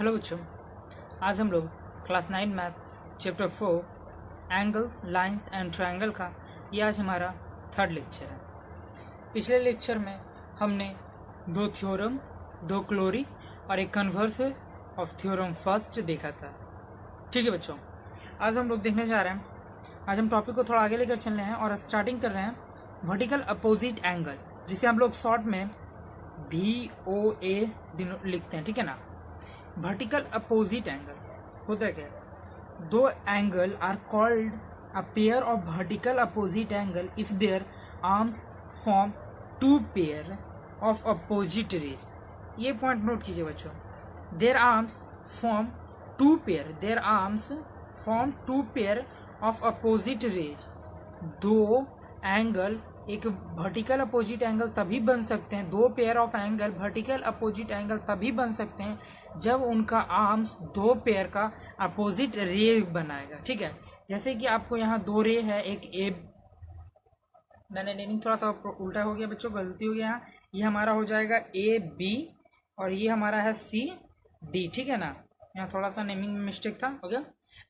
Hello बच्चों, आज हम लोग class 9 math chapter 4 angles lines and triangle का ये आज हमारा थर्ड लेक्चर है। पिछले लेक्चर में हमने दो थ्योरम, दो क्लोरी और एक कन्वर्स ऑफ थ्योरम फर्स्ट देखा था। ठीक है बच्चों, आज हम लोग देखने जा रहे हैं। आज हम टॉपिक को थोड़ा आगे लेकर चल रहे हैं और स्टार्टिंग कर रहे हैं वर्टिकल अपोजिट एंगल, जिसे हम लोग शॉर्ट में VOA लिखते हैं। ठीक है ना। वर्टिकल अपोजिट एंगल होता है क्या? दो angle are called a pair of vertical opposite angle if their arms form two pair of opposite rays. ये पॉइंट नोट कीजिए बच्चों, their arms form two pair, their arms form two pair of opposite rays. दो angle एक vertical opposite angle तभी बन सकते हैं, दो pair of angle vertical opposite angle तभी बन सकते हैं जब उनका आर्म्स दो पेयर का अपोजिट रे बनाएगा। ठीक है, जैसे कि आपको यहाँ दो रे है, एक ए, मैंने नेमिंग थोड़ा सा उल्टा हो गया बच्चों, गलती हो गया। यहाँ ये हमारा हो जाएगा AB और ये हमारा है CD। ठीक है ना, यहाँ थोड़ा सा नेमिंग में मिस्टेक था, हो गया।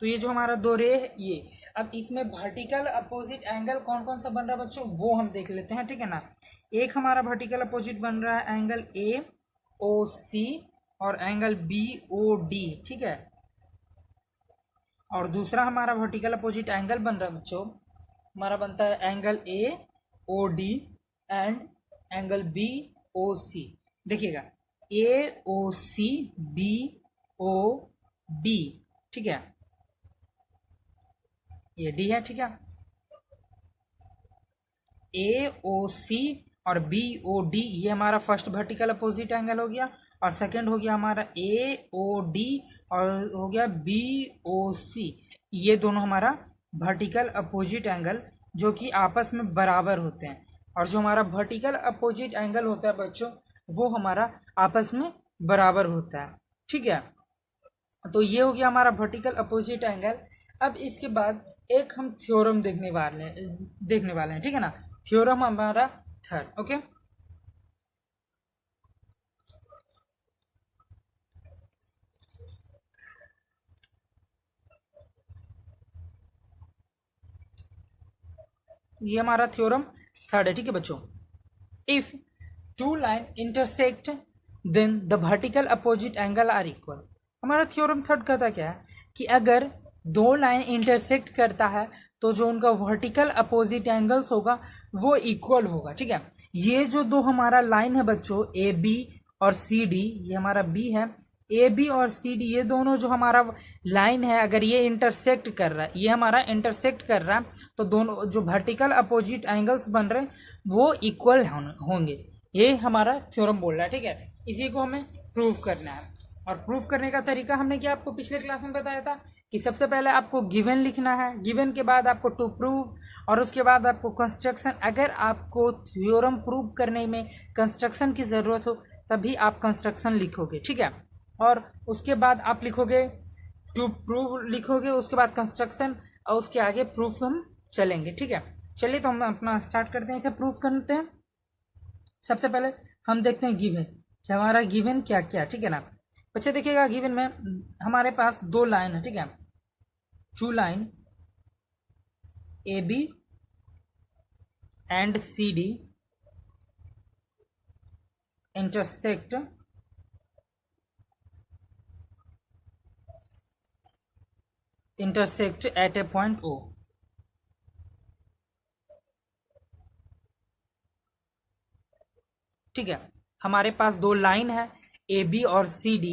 तो ये जो हमारा दो रे है ये, अब इसमें वर्टिकल अपोजिट एंगल कौन कौन सा बन रहा है बच्चों, वो हम देख लेते हैं। ठीक है ना, एक हमारा वर्टिकल अपोजिट बन रहा है एंगल AOC और एंगल BOD। ठीक है, और दूसरा हमारा वर्टिकल अपोजिट एंगल बन रहा है बच्चों, हमारा बनता है angle AOD and angle BOC। देखिएगा AOC BOD, ठीक है, ये D है। ठीक है, AOC और BOD ये हमारा फर्स्ट वर्टिकल अपोजिट एंगल हो गया, और सेकंड हो गया हमारा AOD और हो गया BOC। ये दोनों हमारा वर्टिकल अपोजिट एंगल जो कि आपस में बराबर होते हैं, और जो हमारा वर्टिकल अपोजिट एंगल होता है बच्चों वो हमारा आपस में बराबर होता है। ठीक है, तो ये हो गया हमारा वर्टिकल अपोजिट एंगल। अब इसके बाद एक हम थ्योरम देखने वाले हैं। ठीक है ना, थ्योरम हमारा थर्ड। ओके, ये हमारा थ्योरम थर्ड है। ठीक है बच्चों, if two line intersect then the vertical opposite angle are equal. हमारा थ्योरम थर्ड कहता क्या है कि अगर दो लाइन इंटरसेक्ट करता है तो जो उनका वर्टिकल अपोजिट एंगल्स होगा वो इक्वल होगा। ठीक है, ये जो दो हमारा लाइन है बच्चों AB और CD, ये हमारा B है, AB और CD ये दोनों जो हमारा लाइन है अगर ये इंटरसेक्ट कर रहा है, ये हमारा इंटरसेक्ट कर रहा है, तो दोनों जो वर्टिकल अपोजिट एंगल्स बन रहे हैं वो इक्वल होंगे। ये हमारा थ्योरम बोल रहा है। ठीक है, इसी को हमें प्रूव करना है, और प्रूफ करने का तरीका हमने क्या आपको पिछले क्लास में बताया था कि सबसे पहले आपको गिवन लिखना है, गिवन के बाद आपको टू प्रूव, और उसके बाद आपको कंस्ट्रक्शन। अगर आपको थ्योरम प्रूव करने में कंस्ट्रक्शन की ज़रूरत हो तभी आप कंस्ट्रक्शन लिखोगे। ठीक है, और उसके बाद आप लिखोगे टू प्रूव, लिखोगे उसके बाद कंस्ट्रक्शन, और उसके आगे प्रूफ हम चलेंगे। ठीक है, चलिए तो हम अपना स्टार्ट करते हैं, इसे प्रूफ करते हैं। सबसे पहले हम देखते हैं गिवन कि हमारा गिवन क्या क्या। ठीक है ना बच्चे, देखिएगा गिवन में हमारे पास दो लाइन है। ठीक है, two line AB and CD intersect at a point O। ठीक है, हमारे पास दो लाइन है AB और CD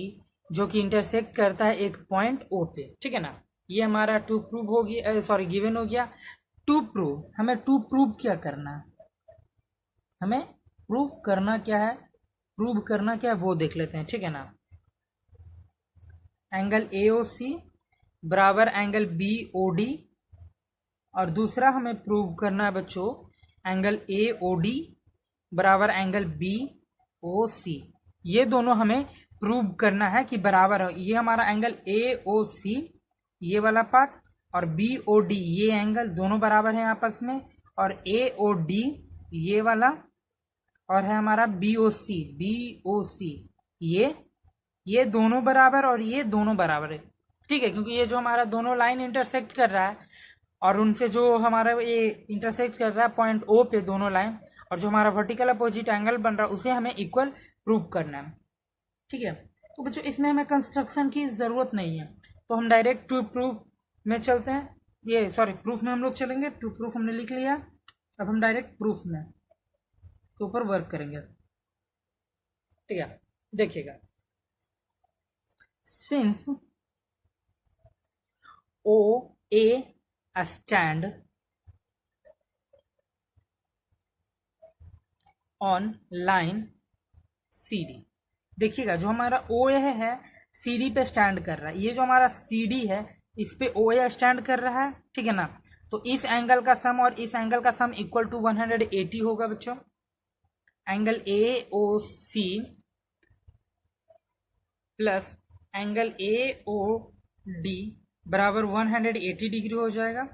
जो कि इंटरसेक्ट करता है एक पॉइंट O पे। ठीक है ना, ये हमारा टू प्रूव हो गया, सॉरी गिवन हो गया। टू प्रूव, हमें टू प्रूव क्या करना है, हमें प्रूव करना क्या है, प्रूव करना क्या है वो देख लेते हैं। ठीक है ना, एंगल AOC बराबर एंगल BOD, और दूसरा हमें प्रूव करना है बच्चों एंगल AOD बराबर एंगल BOC। ये दोनों हमें प्रूव करना है कि बराबर है। ये हमारा एंगल AOC ये वाला पार्ट और BOD ये एंगल दोनों बराबर हैं आपस में, और AOD ये वाला, और है हमारा BOC ये ये दोनों बराबर और ये दोनों बराबर है, ठीक है, क्योंकि ये जो हमारा दोनों लाइन इंटरसेक्ट कर रहा है और उनसे जो हमारा ये इंटरसेक्ट कर रहा है पॉइंट ओ पे दोनों लाइन, और जो हमारा वर्टिकल अपोजिट एंगल बन रहा है उसे हमें इक्वल प्रूव करना है, ठीक है। तो बच्चों इसमें हमें कंस्ट्रक्शन की ज़रूरत नहीं है, तो हम डायरेक्ट टू प्रूफ में चलते हैं, ये सॉरी प्रूफ में हम लोग चलेंगे। टू प्रूफ हमने लिख लिया, अब हम डायरेक्ट प्रूफ में के ऊपर वर्क करेंगे, ठीक है। देखिएगा, since O A stand on line C D, देखिएगा जो हमारा ओ ए है सी डी पे स्टैंड कर रहा है, ये जो हमारा सी डी है इस पे ओ ए स्टैंड कर रहा है, ठीक है ना। तो इस एंगल का सम और इस एंगल का सम इक्वल टू 180 होगा बच्चों। Angle A O C plus angle A O D बराबर 180 डिग्री हो जाएगा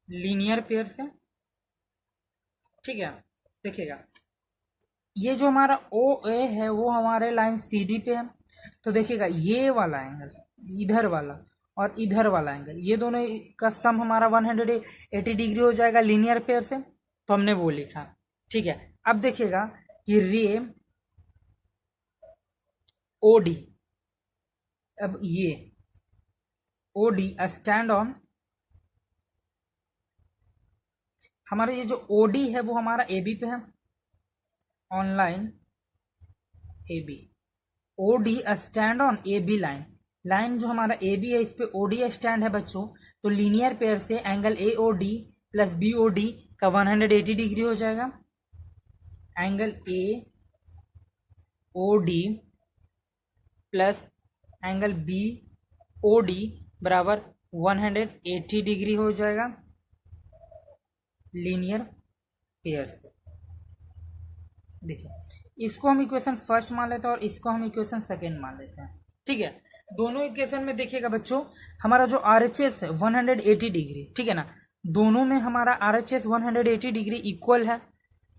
लीनियर पेयर से, ठीक है। देखिएगा ये जो हमारा ओ ए है वो हमारे लाइन सी डी पे है, तो देखिएगा ये वाला एंगल, इधर वाला और इधर वाला एंगल, ये दोनों का सम हमारा 180 डिग्री हो जाएगा लीनियर पेयर से, तो हमने वो लिखा, ठीक है। अब देखिएगा कि रे ओ डी, अब ये ओ डी स्टैंड ऑन, हमारा ये जो ओ डी है वो हमारा ए बी पे है, on line A B, O D stand on A B line, line जो हमारा ए बी है इस पे ओ डी स्टैंड है बच्चों, तो लीनियर पेयर से angle A O D plus B O D का 180 डिग्री हो जाएगा। Angle A O D plus angle B O D बराबर 180 डिग्री हो जाएगा लीनियर पेयर से। देखिए इसको हम इक्वेशन फर्स्ट मान लेते हैं और इसको हम इक्वेशन सेकेंड मान लेते हैं, ठीक है। दोनों इक्वेशन में देखिएगा बच्चों हमारा जो आर एच एस है 180 डिग्री, ठीक है ना, दोनों में हमारा R H S 180 degree equal है,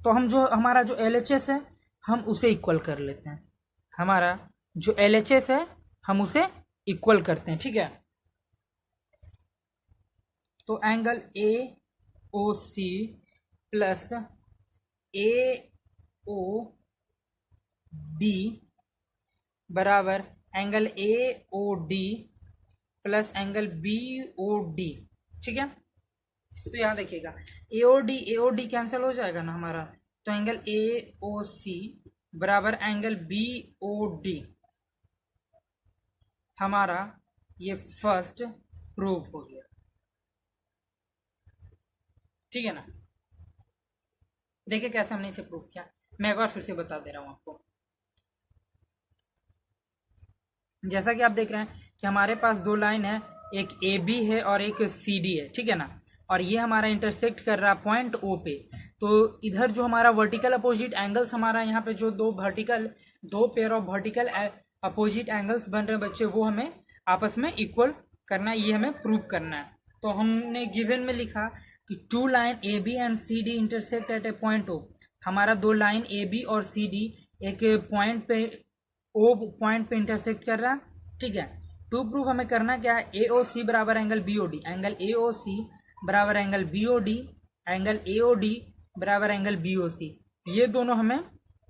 तो हम जो हमारा जो एल एच एस है हम उसे इक्वल कर लेते हैं, हमारा जो एल एच एस है हम उसे इक्वल करते हैं, ठीक है। तो angle A O C plus A O D बराबर angle A O D plus angle B O D, ठीक है। तो यहाँ देखिएगा ए ओ डी कैंसिल हो जाएगा ना हमारा, तो एंगल ए ओ सी बराबर एंगल बी ओ डी हमारा ये फर्स्ट प्रूव हो गया, ठीक है ना। देखिए कैसे हमने इसे प्रूव किया, मैं एक बार फिर से बता दे रहा हूं आपको। जैसा कि आप देख रहे हैं कि हमारे पास दो लाइन है, एक ए बी है और एक सी डी है, ठीक है ना, और ये हमारा इंटरसेक्ट कर रहा है पॉइंट ओ पे, तो इधर जो हमारा वर्टिकल अपोजिट एंगल्स हमारा यहाँ पे जो दो pair of vertical opposite angles बन रहे हैं बच्चे, वो हमें आपस में इक्वल करना है, ये हमें प्रूव करना है। तो हमने गिवन में लिखा कि two line A B and C D intersect at a point O, हमारा दो लाइन ए बी और सी डी एक पॉइंट पे ओ पॉइंट पे इंटरसेक्ट कर रहा है, ठीक है। टू प्रूफ हमें करना क्या है, ए ओ सी बराबर angle B O D, angle A O C बराबर angle B O D, angle A O D बराबर एंगल बी ओ सी, ये दोनों हमें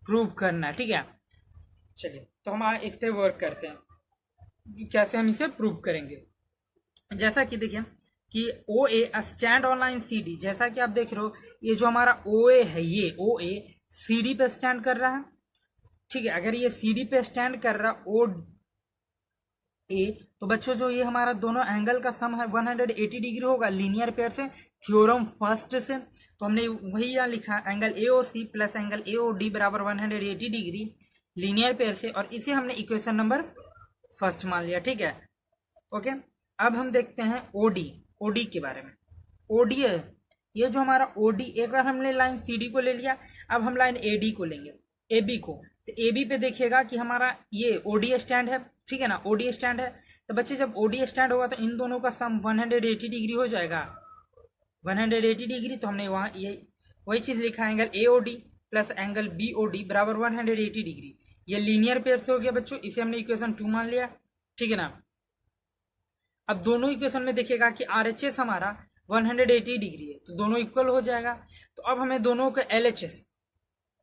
प्रूव करना है, ठीक है। चलिए तो हम इस पे वर्क करते हैं कि कैसे हम इसे प्रूव करेंगे। जैसा कि देखिए कि O A stand on line C D, जैसा कि आप देख रहे हो ये जो हमारा ओ ए है ये ओ ए सी डी पे स्टैंड कर रहा है, ठीक है। अगर ये सी डी पे स्टैंड कर रहा ओ ए, तो बच्चों जो ये हमारा दोनों एंगल का सम है 180 डिग्री होगा लीनियर पेयर से, थ्योरम फर्स्ट से, तो हमने वही यहाँ लिखा angle A O C plus angle A O D बराबर 180 डिग्री लीनियर पेयर से, और इसे हमने इक्वेशन नंबर फर्स्ट मान लिया, ठीक है। ओके, अब हम देखते हैं ओडी के बारे में। ओडी है ये जो हमारा ओडी, एक बार हमने लाइन सी डी को ले लिया, अब हम लाइन ए डी को लेंगे, ए बी को। तो ए बी पे देखिएगा कि हमारा ये ओडी स्टैंड है, ठीक है ना, ओडी स्टैंड है। तो बच्चे जब ओडी स्टैंड होगा तो इन दोनों का सम 180 डिग्री हो जाएगा, 180 डिग्री। तो हमने वहाँ ये वही चीज़ लिखा, angle A O D plus angle B O D बराबर 180 डिग्री। ये लीनियर पेयर से हो गया बच्चों, इसे हमने इक्वेशन 2 मान लिया, ठीक है ना। अब दोनों इक्वेशन में देखिएगा कि RHS हमारा 180 डिग्री है, तो दोनों इक्वल हो जाएगा। तो अब हमें दोनों का LHS,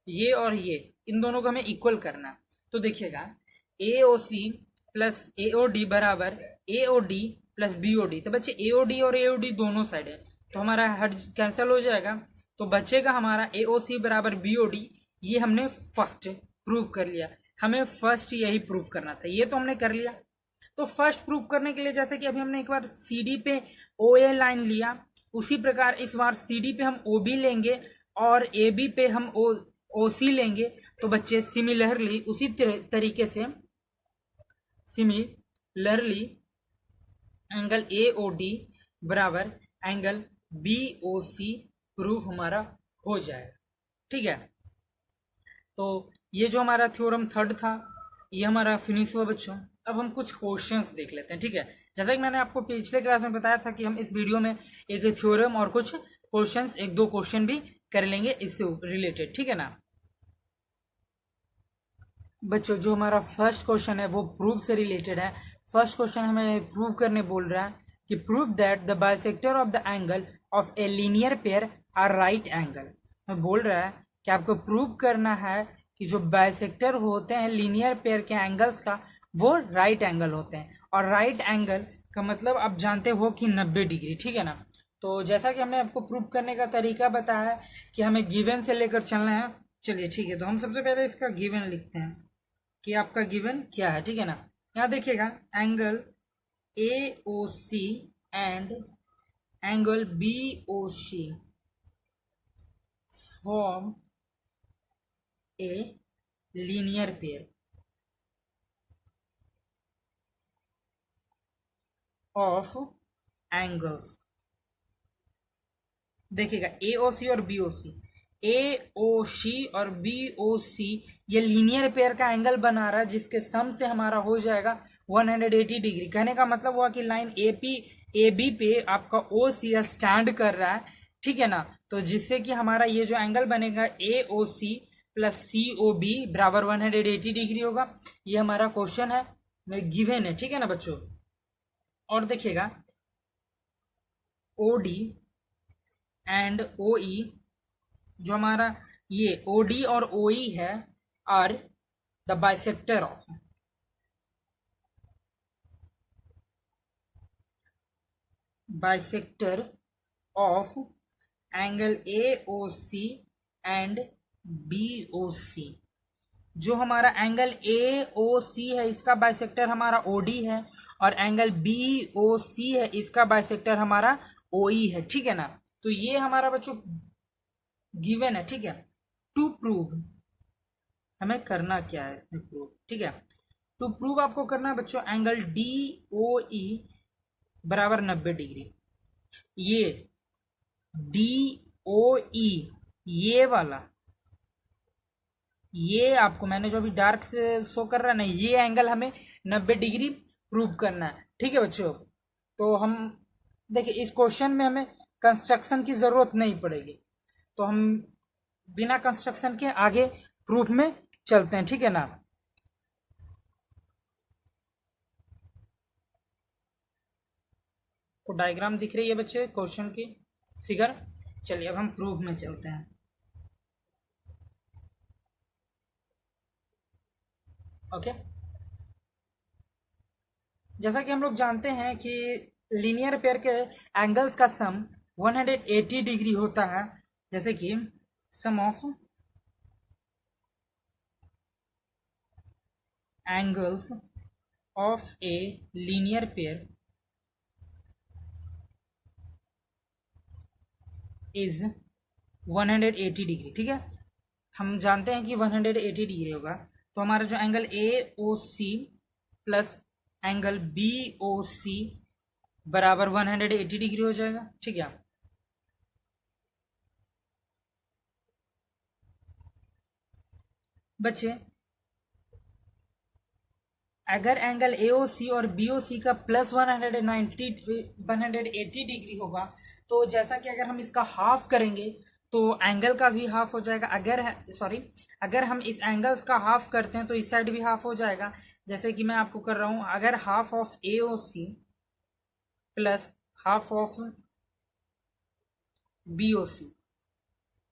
ये और ये, इन दोनों को हमें इक्वल करना है। तो देखिएगा AOC प्लस AOD बराबर AOD प्लस BOD। तो बच्चे AOD और AOD दोनों साइड है, तो हमारा हट कैंसिल हो जाएगा, तो बचेगा हमारा AOC बराबर BOD। ये हमने फर्स्ट प्रूव कर लिया, हमें फर्स्ट यही प्रूव करना था, ये तो हमने कर लिया। तो फर्स्ट प्रूव करने के लिए जैसे कि अभी हमने एक बार CD पे OA लाइन लिया, उसी प्रकार इस बार CD पे हम OB लेंगे और AB पे हम OC लेंगे। तो बच्चे सिमिलरली उसी तरीके से सिमिलरली एंगल AOD बराबर एंगल BOC प्रूफ हमारा हो जाएगा, ठीक है। तो ये जो हमारा थ्योरम थर्ड था ये हमारा फिनिश हुआ बच्चों। अब हम कुछ क्वेश्चंस देख लेते हैं, ठीक है। जैसा कि मैंने आपको पिछले क्लास में बताया था कि हम इस वीडियो में एक थ्योरम और कुछ क्वेश्चंस, एक दो क्वेश्चन भी कर लेंगे इससे रिलेटेड, ठीक है ना बच्चों। जो हमारा फर्स्ट क्वेश्चन है वो प्रूफ से रिलेटेड है। फर्स्ट क्वेश्चन हमें प्रूव करने बोल रहा है कि prove that the bisector of the angle of a linear pair are right angle. हमें बोल रहा है कि आपको प्रूव करना है कि जो बाइसेक्टर होते हैं लीनियर पेयर के एंगल्स का, वो राइट एंगल होते हैं। और राइट एंगल का मतलब आप जानते हो कि 90 डिग्री, ठीक है ना। तो जैसा कि हमने आपको प्रूव करने का तरीका बताया है कि हमें गिवन से लेकर चलना है। चलिए ठीक है, तो हम सबसे पहले इसका गिवन लिखते हैं कि आपका गिवन क्या है, ठीक है ना। यहाँ देखिएगा angle AOC and angle BOC form A linear pair of angles. देखिएगा AOC और BOC, AOC और BOC ये लीनियर पेयर का एंगल बना रहा है, जिसके सम से हमारा हो जाएगा 180 डिग्री। कहने का मतलब हुआ कि लाइन AB पे आपका OC स्टैंड कर रहा है, ठीक है ना। तो जिससे कि हमारा ये जो एंगल बनेगा AOC प्लस COB बराबर 180 डिग्री होगा। ये हमारा क्वेश्चन है, गिवन है, ठीक है ना बच्चों। और देखिएगा OD एंड OE, जो हमारा ये OD और OE है, are the bisector of angle AOC and BOC। जो हमारा एंगल AOC है इसका बाइसेक्टर हमारा OD है, और एंगल BOC है इसका बाइसेक्टर हमारा OE है, ठीक है ना। तो ये हमारा बच्चों गिवन है, ठीक है। टू प्रूव हमें करना क्या है इसमें प्रूव, ठीक है। टू प्रूव आपको करना है बच्चों एंगल DOE बराबर 90 डिग्री। ये DOE ये वाला, ये आपको मैंने जो अभी डार्क से शो कर रहा है ना, ये एंगल हमें 90 डिग्री प्रूव करना है, ठीक है बच्चों। तो हम देखिए इस क्वेश्चन में हमें कंस्ट्रक्शन की जरूरत नहीं पड़ेगी, तो हम बिना कंस्ट्रक्शन के आगे प्रूफ में चलते हैं, ठीक है ना। तो डायग्राम दिख रही है बच्चे क्वेश्चन की फिगर। चलिए अब हम प्रूफ में चलते हैं। ओके, जैसा कि हम लोग जानते हैं कि लीनियर पेयर के एंगल्स का सम 180 डिग्री होता है। जैसे कि sum of angles of a linear pair is 180 degree, ठीक है। हम जानते हैं कि 180 डिग्री होगा, तो हमारा जो angle AOC plus angle BOC बराबर 180 डिग्री हो जाएगा, ठीक है। बच्चे अगर एंगल AOC और BOC का प्लस 180 डिग्री होगा, तो जैसा कि अगर हम इसका हाफ करेंगे तो एंगल का भी हाफ हो जाएगा। अगर हम इस एंगल्स का हाफ करते हैं तो इस साइड भी हाफ हो जाएगा। जैसे कि मैं आपको कर रहा हूं, अगर half of AOC plus half of BOC,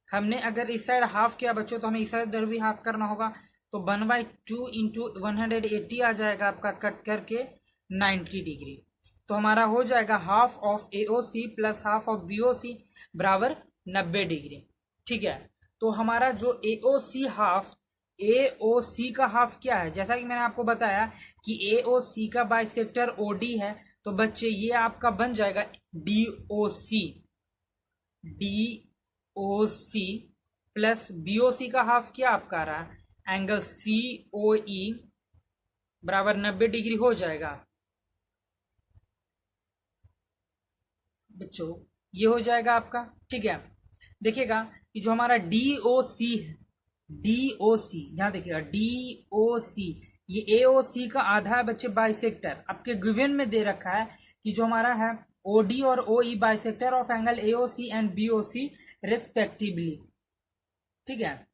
हमने अगर इस साइड हाफ किया बच्चों तो हमें इस साइड इधर भी हाफ करना होगा। तो 1/2 इंटू 180 आ जाएगा आपका, कट करके 90 डिग्री। तो हमारा हो जाएगा half of AOC plus half of BOC बराबर 90 डिग्री। ठीक है, तो हमारा जो AOC का हाफ क्या है, जैसा कि मैंने आपको बताया कि AOC का बाइसेक्टर OD है। तो बच्चे ये आपका बन जाएगा DOC प्लस BOC का हाफ क्या आपका आ रहा है, एंगल COE बराबर 90 डिग्री हो जाएगा बच्चों, ये हो जाएगा आपका। ठीक है, देखिएगा कि जो हमारा DOC है, DOC यहां देखिएगा DOC, ये AOC का आधा है बच्चे बाइसेक्टर। आपके गिवन में दे रखा है कि जो हमारा है OD और OE bisector of angle AOC and BOC respectively. ठीक है,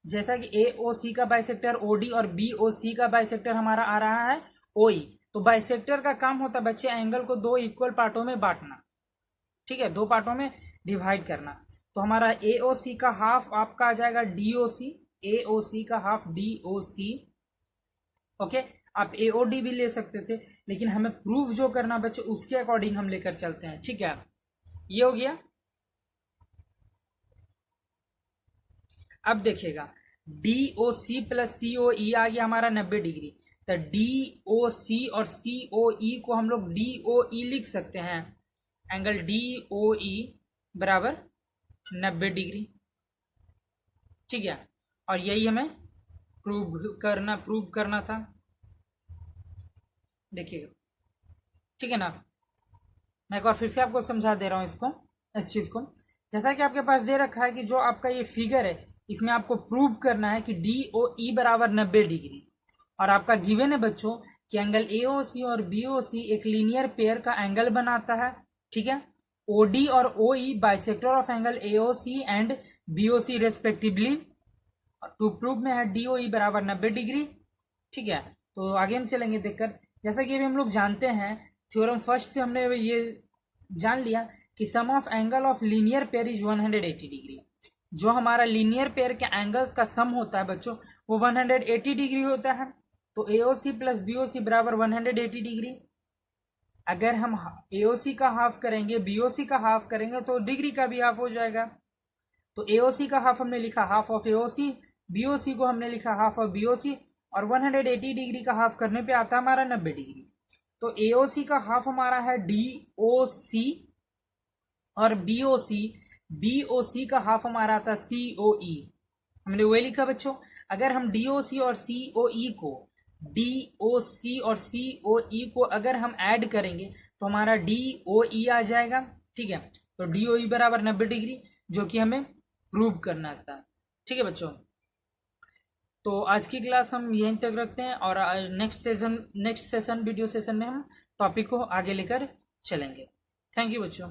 जैसा कि AOC का बाइसेक्टर OD और BOC का बाइसेक्टर हमारा आ रहा है OE। तो बाइसेक्टर का काम होता है बच्चे एंगल को दो इक्वल पार्टों में बांटना। ठीक है, दो पार्टों में डिवाइड करना। तो हमारा AOC का हाफ आपका आ जाएगा DOC, AOC का हाफ DOC। ओके, आप AOD भी ले सकते थे, लेकिन हमें प्रूफ जो करना बच्चे उसके अकॉर्डिंग हम लेकर चलते हैं। ठीक है, ये हो गया। अब देखिएगा DOC प्लस COE आ गया हमारा 90 डिग्री। तो DOC और COE को हम लोग DOE लिख सकते हैं, एंगल DOE बराबर 90 डिग्री। ठीक है, और यही हमें प्रूव करना था। देखिएगा, ठीक है ना, मैं एक बार फिर से आपको समझा दे रहा हूं इसको, इस चीज को। जैसा कि आपके पास दे रखा है कि जो आपका ये फिगर है इसमें आपको प्रूव करना है कि DOE बराबर 90 डिग्री, और आपका गिवन है बच्चों कि एंगल AOC और BOC एक लीनियर पेयर का एंगल बनाता है। ठीक है, OD और OE bisector of angle AOC and BOC respectively. To prove में है DOE बराबर 90 डिग्री। ठीक है, तो आगे हम चलेंगे देखकर। जैसा कि अभी हम लोग जानते हैं थ्योरम फर्स्ट से हमने ये जान लिया कि sum of angle of linear pair is 180 degree. जो हमारा लीनियर पेयर के एंगल्स का सम होता है बच्चों वो 180 डिग्री होता है। तो AOC प्लस BOC बराबर 180 डिग्री। अगर हम AOC का हाफ करेंगे BOC का हाफ करेंगे तो डिग्री का भी हाफ हो जाएगा। तो AOC का हाफ हमने लिखा हाफ ऑफ AOC, BOC को हमने लिखा हाफ ऑफ BOC, और 180 डिग्री का हाफ करने पे आता है हमारा 90 डिग्री। तो AOC का हाफ हमारा है DOC, और BOC का हाफ हमारा आता है COE। हमने वही लिखा बच्चों। अगर हम DOC और COE को अगर हम ऐड करेंगे तो हमारा DOE आ जाएगा। ठीक है, तो DOE बराबर 90 डिग्री, जो कि हमें प्रूव करना था। ठीक है बच्चों, तो आज की क्लास हम यहीं तक रखते हैं, और नेक्स्ट सेशन वीडियो सेशन में हम टॉपिक को आगे लेकर चलेंगे। थैंक यू बच्चों।